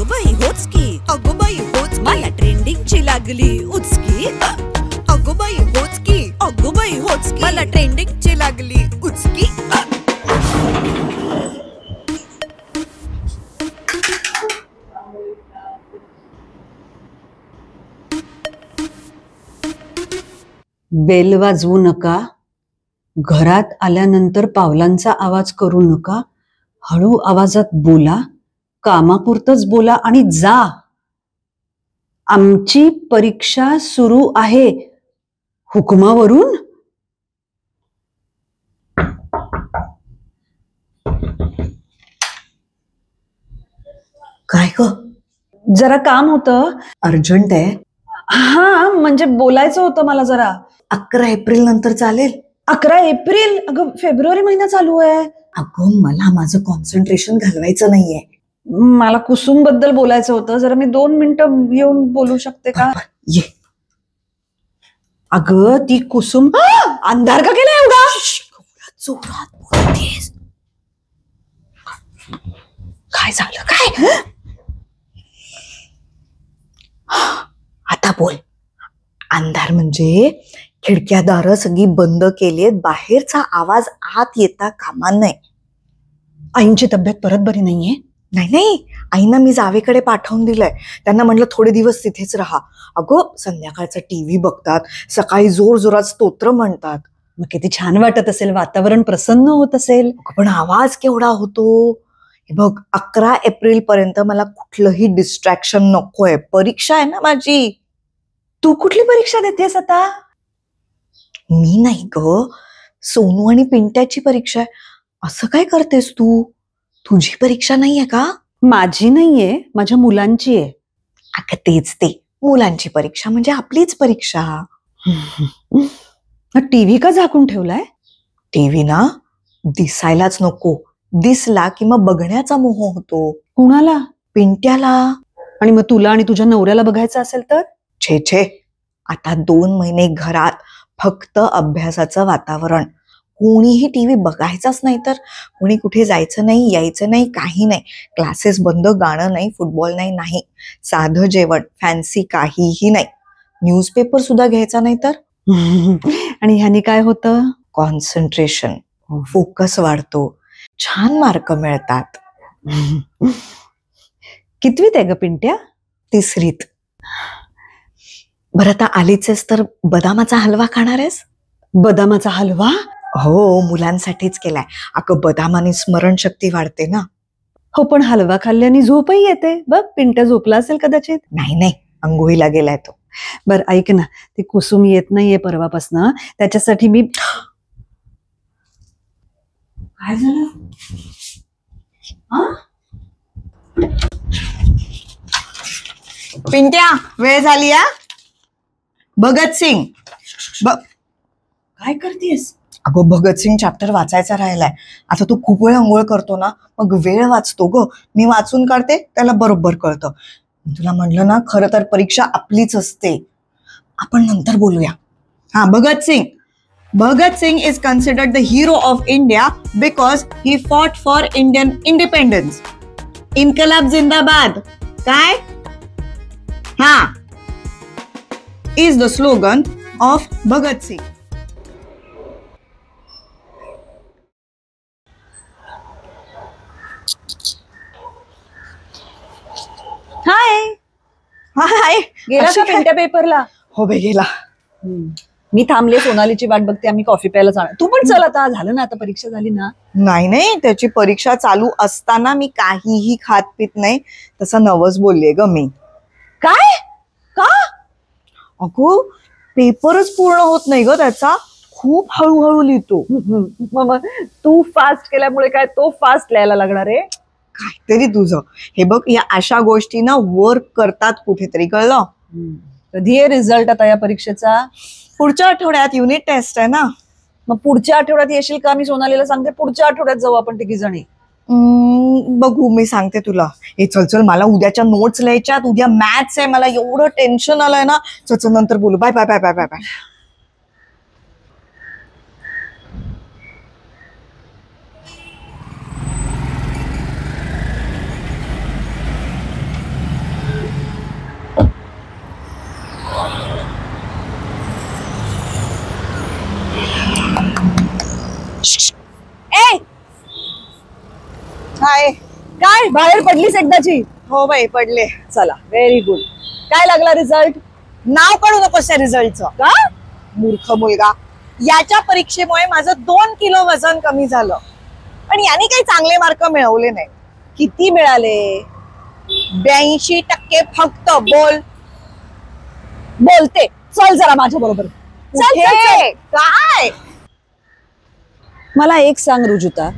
अगं बाई होच की, अगं बाई होच, मला ट्रेंडिंगची लागली उचकी. अगं बाई होच की, अगं बाई होच, मला ट्रेंडिंगची लागली उचकी. बेल वाजवू नका, घरात आल्यानंतर पावलांचा आवाज करू नका, हळू आवाजात बोला, कामापुरतच बोला आणि जा. आमची परीक्षा सुरू आहे. हुकमावरून. काय ग? जरा काम होतं. अर्जंट आहे? हा, म्हणजे बोलायचं होतं मला जरा. 11 एप्रिल नंतर चालेल? 11 एप्रिल? अगं फेब्रुवारी महिना चालू आहे. अगं मला माझं कॉन्सन्ट्रेशन घालवायचं नाहीये. मला कुसुम बद्दल बोलायचं होतं. जरा मी 2 मिनिटं येऊन बोलू शकते का? ये. अगं ती कुसुम अंधार का केला एवढा? जोरात बोलतेस. काय झालं काय? आता बोल. अंधार म्हणजे खिडक्या दारं सगळी बंद केलीत, बाहेरचा आवाज आत येता कामा नये. आईंची तब्येत परत बरी नाहीये? नाही, आईना मी जावेकडे पाठवून दिलंय. त्यांना म्हणलं थोडे दिवस तिथेच राहा. अगं संध्याकाळचा टीव्ही बघतात, सकाळी जोर जोरात स्तोत्र म्हणतात. मग किती छान वाटत असेल, वातावरण प्रसन्न होत असेल. पण आवाज केवढा होतो. हे बघ, 11 एप्रिल पर्यंत मला कुठलंही डिस्ट्रॅक्शन नकोय. परीक्षा आहे ना माझी. तू कुठली परीक्षा देतेस आता? मी नाही ग, सोनू आणि पिंट्याची परीक्षा आहे. असं काय करतेस तू? तुझी परीक्षा नाहीये का? माझी नाहीये, माझ्या मुलांची आहे. अगं तेच ते, मुलांची परीक्षा म्हणजे आपलीच परीक्षा. टीव्ही का झाकून ठेवलाय? टीव्ही ना दिसायलाच नको. दिसला की मग बघण्याचा मोह होतो. कुणाला? पिंट्याला. आणि मग तुला आणि तुझ्या नवऱ्याला बघायचं असेल तर? छे, आता 2 महिने घरात फक्त अभ्यासाचं वातावरण. कोणीही टीव्ही बघायचाच नाही, तर कोणी कुठे जायचं नाही, यायचं नाही, काही नाही. क्लासेस बंद, गाणं नाही, फुटबॉल नाही, साधं जेवण, फॅन्सी काहीही नाही. न्यूजपेपर सुद्धा घ्यायचा नाही तर. आणि ह्यानी काय होतं? कॉन्सन्ट्रेशन, फोकस वाढतो, छान मार्क मिळतात. कितवीत आहे ग पिंट्या? 3रीत. बरं आता आलीचेस तर बदामाचा हलवा खाणार आहेस? बदामाचा हलवा? हो, मुलांसाठीच केलाय. अगं बदामाने स्मरणशक्ती वाढते ना. हो, पण हलवा खाल्ल्याने झोपही येते. बघ पिंट्या झोपला असेल कदाचित. नाही, अंघोळीला गेलाय तो. बर ऐक ना, ती कुसुम येत नाहीये परवापासनं, त्याच्यासाठी मी. काय झालं? पिंट्या, वेळ झाली या. भगतसिंग. काय करतेस? अगं भगतसिंग चॅप्टर वाचायचा राहिलाय. आता तू खूप वेळ अंघोळ करतो ना, मग वेळ वाचतो ग. मी वाचून काढते, त्याला बरोबर कळतं. तुला म्हणलं ना, खरं तर परीक्षा आपलीच असते. आपण नंतर बोलूया. हा, Bhagat Singh. Bhagat Singh is considered the hero of India because he fought for Indian independence. इन्कलाब जिंदाबाद. काय? हा, is the slogan of Bhagat Singh. हाय. गेला का पिंट्या पेपरला? हो बे, गेला. मी थांबले, सोनालीची वाट बघते. आम्ही कॉफी प्यायला जाणार. तू पण चल, आता झालं ना, आता परीक्षा झाली ना. नाही, त्याची परीक्षा चालू असताना मी काहीही खात पित नाही. तसं नवस बोलले ग मी. काय? का? अगो पेपरच पूर्ण होत नाही ग त्याचा. खूप हळूहळू लिहितो. मग तू फास्ट केल्यामुळे काय तो फास्ट लिहायला लागणार आहे? काहीतरी तुझं. हे बघ, या अशा गोष्टी ना वर्क करतात कुठेतरी, कळलं? कधी आहे रिझल्ट आता या परीक्षेचा? पुढच्या आठवड्यात युनिट टेस्ट आहे ना. मग पुढच्या आठवड्यात येशील का? मी सोनालीला सांगते पुढच्या आठवड्यात जाऊ आपण तिघी जणी. बघू, मी सांगते तुला. हे चल, मला उद्याच्या नोट्स लिहायच्यात. उद्या मॅथ्स आहे, मला एवढं टेन्शन आलंय ना. चल नंतर बोलू. Bye bye bye bye bye bye. काय बाहेर पडलीस एकदाची? हो बाई पडले. चला व्हेरी गुड. काय लागला रिझल्ट? नाव काढू नकोस त्या रिझल्टचं. का? मूर्ख मुलगा. याच्या परीक्षेमुळे माझं 2 किलो वजन कमी झालं, पण याने काही चांगले मार्क मिळवले नाही. किती मिळाले? 82% फक्त. बोलते. चल जरा माझ्या बरोबर. चल चल, चल. काय? मला एक सांग रुजुता,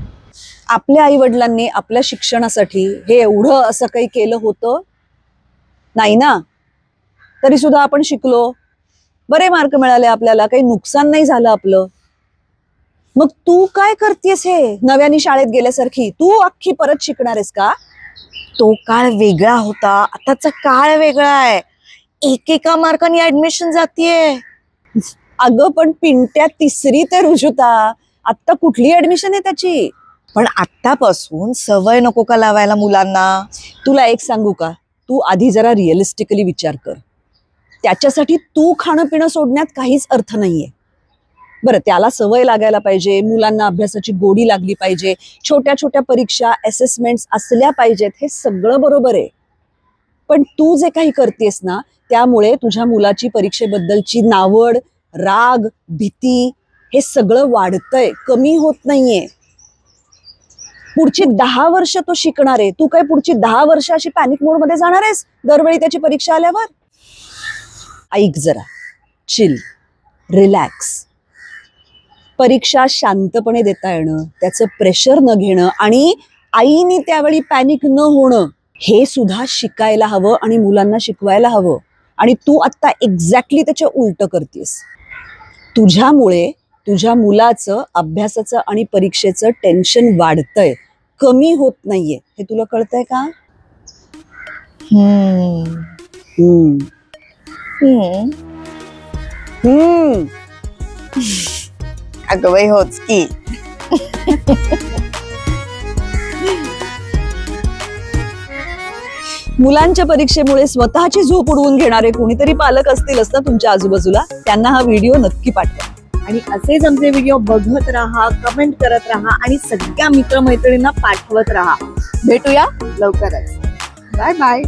आपल्या आई वडिलांनी आपल्या शिक्षणासाठी हे एवढं असं काही केलं होतं नाही ना? तरी सुद्धा आपण शिकलो, बरे मार्क मिळाले, आपल्याला काही नुकसान नाही झालं आपलं. मग तू काय करतेस हे नव्याने शाळेत गेल्यासारखी? तू अख्खी परत शिकणार आहेस का? तो काळ वेगळा होता, आताचा काळ वेगळा आहे. एकेका मार्काने ऍडमिशन जातीये. अगं पण पिंट्या 3री ते रुजुता, आता कुठली ऍडमिशन आहे त्याची? पण आतापासून सवय नको का लावायला मुलांना? तुला एक सांगू का, तू आधी जरा रिअलिस्टिकली विचार कर. त्याच्यासाठी तू खाणं पिणं सोडण्यात काहीच अर्थ नाहीये. बरं, त्याला सवय लागायला पाहिजे, मुलांना अभ्यासाची गोडी लागली पाहिजे, छोट्या छोट्या परीक्षा असेसमेंट असल्या पाहिजेत, हे सगळं बरोबर आहे. पण तू जे काही करतेस ना, त्यामुळे तुझ्या मुलाची परीक्षेबद्दलची नावड, राग, भीती हे सगळं वाढतंय, कमी होत नाहीये. पुढची 10 वर्ष तो शिकणार आहे. तू काय पुढची 10 वर्ष अशी पॅनिक मोड मध्ये जाणार आहेस दरवेळी त्याची परीक्षा आल्यावर? ऐक जरा, चिल, रिलॅक्स. परीक्षा शांतपणे देता येणं, त्याचं प्रेशर न घेणं आणि आईनी त्यावेळी पॅनिक न होणं, हे सुद्धा शिकायला हवं आणि मुलांना शिकवायला हवं. आणि तू आता एक्झॅक्टली त्याच्या उलट करतेस. तुझ्यामुळे तुझ्या मुलाचं अभ्यासाचं आणि परीक्षेचं टेन्शन वाढतंय, कमी होत नाहीये. हे तुला कळतंय का? अगं बाई होच की. मुलांच्या परीक्षेमुळे स्वतःची झोप उडवून घेणारे कोणीतरी पालक असतीलच ना तुमच्या आजूबाजूला, त्यांना हा व्हिडिओ नक्की पाठवा. आणि असेच आमचे व्हिडिओ बघत राहा, कमेंट करत राहा आणि सगळ्या मित्रमैत्रिणींना पाठवत राहा. भेटूया लवकरच. Bye bye.